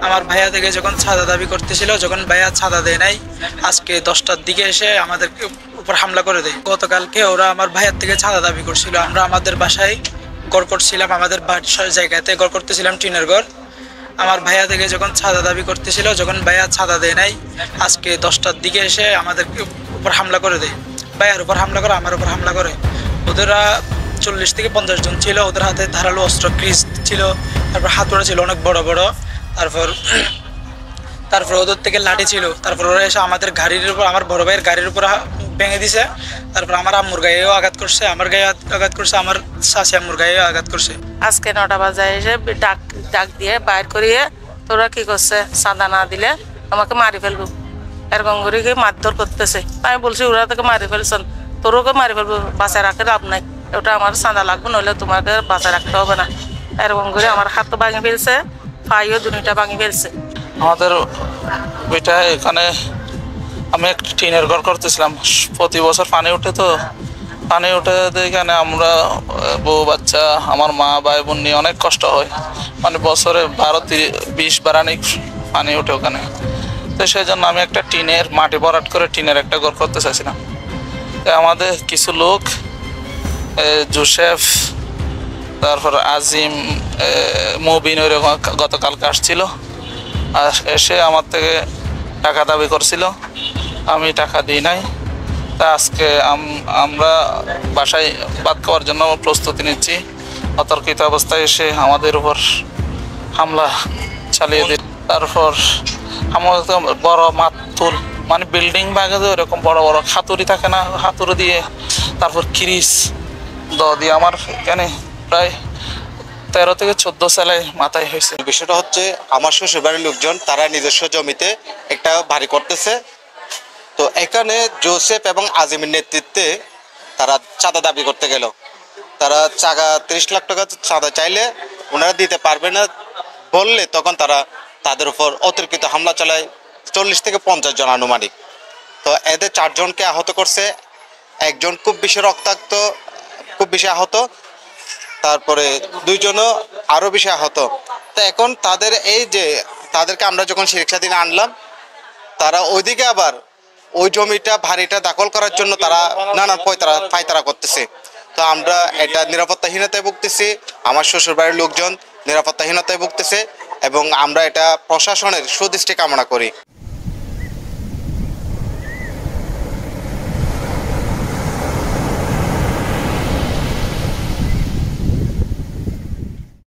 আমার ভাইয়া থেকে যখন চাঁদা দাবি করতেছিল, যখন ভাইয়া চাঁদা দেয় নাই, আজকে 10টার দিকে এসে আমাদের উপর হামলা করে দেয়। গতকালকে ওরা আমার ভাইয়ার থেকে চাঁদা দাবি করছিল। আমরা আমাদের বাসায় ঘর করছিলাম, আমাদের বাসার জায়গাতে ঘর করতেছিলাম, টিনের ঘর। আমার ভাইয়া থেকে যখন চাঁদা দাবি করতেছিল, যখন ভাইয়া চাঁদা দেয় নাই, আজকে 10টার দিকে এসে আমাদের উপর হামলা করে দেয়। ভাইয়ার উপর হামলা করে, আমার উপর হামলা করে। ওদেরা 40 থেকে 50 জন ছিল। ওদের হাতে ধারালো অস্ত্র, ক্রিজ ছিল, তারপর হাতুড়া ছিল অনেক বড় বড়। তারপর তারপর ওদের থেকে লাঠি ছিল। তারপর ওরা এসে আমাদের গাড়ির উপর, আমার বড় ভাইয়ের গাড়ির উপর ভেঙে দিছে। তারপর আমার আম্মুর গায়েও আঘাত করছে, আমার গায়ে আঘাত করছে, আমার শাশি আম্মুর গায়েও আঘাত করছে। আজকে 9টা বাজায় এসে ডাক দিয়ে বাইর করিয়ে, তোরা কি করছে, চাঁদা না দিলে আমাকে মারি ফেলবো, এরকম করে মারধর করতেছে। আমি বলছি ওরা তোকে মারি ফেলছেন, তোরকে মারি ফেলবো, বাঁচায় রাখে লাভ নাই, ওটা আমার চাঁদা লাগবে, নইলে তোমাকে বাঁচায় রাখতে হবে না। এরকম করে আমার হাত ভাঙি ফেলছে, পাইও দুটা ভাঙি ফেলছে। আমাদের ওইটা এখানে আমি একটা টিনের ঘর করতেছিলাম। প্রতি বছর পানি উঠে, তো পানি উঠে এখানে আমরা বউ বাচ্চা, আমার মা ভাই বোন নিয়ে অনেক কষ্ট হয়। মানে বছরে 12-20 বারানি পানি উঠে ওখানে। তো সেই জন্য আমি একটা টিনের মাটি ভরাট করে টিনের একটা ঘর করতে চাইছিলাম। আমাদের কিছু লোক, জোসেফ, তারপর আজিম, মুবিন, ওইরকম গতকালকে আসছিল। আর এসে আমার থেকে টাকা দাবি করছিল, আমি টাকা দিই নাই। তা আজকে আমরা বাসায় ভাত খাওয়ার জন্য প্রস্তুতি নিচ্ছি। অতর্কিত অবস্থায় এসে আমাদের উপর হামলা চালিয়ে দিই। তারপর আমাদের বড় মাতুল, মানে বিল্ডিং ভাঙে যে ওরকম বড় বড় হাতুড়ি থাকে না, হাতুড়ি দিয়ে, তারপর ক্রিস দিয়ে আমার এখানে প্রায় 13 থেকে 14 সেলাই মাথায় হয়েছে। বিষয়টা হচ্ছে, আমার শ্বশুর বাড়ির লোকজন তারা নিজস্ব জমিতে একটা বাড়ি করতেছে। তো এখানে জোসেফ এবং আজিমের নেতৃত্বে তারা চাঁদা দাবি করতে গেল। তারা 30 লাখ টাকা চাঁদা চাইলে ওনারা দিতে পারবে না বললে, তখন তারা তাদের উপর অতর্কিত হামলা চালায়। 40 থেকে 50 জন আনুমানিক। তো এদের 4 জনকে আহত করছে, একজন খুব বেশি রক্তাক্ত, খুব বেশি আহত, তারপরে 2 জনও আরো বেশি আহত। তো এখন তাদের তাদেরকে আমরা যখন শিরিকসা দিনে আনলাম, তারা ওইদিকে আবার ওই জমিটা ভারীটা দখল করার জন্য তারা নানান পায়তারা করতেছে। তো আমরা এটা নিরাপত্তাহীনতায় ভুগতেছি, আমার শ্বশুর বাড়ির লোকজন নিরাপত্তাহীনতায় ভুগতেছে, এবং আমরা এটা প্রশাসনের সুদৃষ্টি কামনা করি।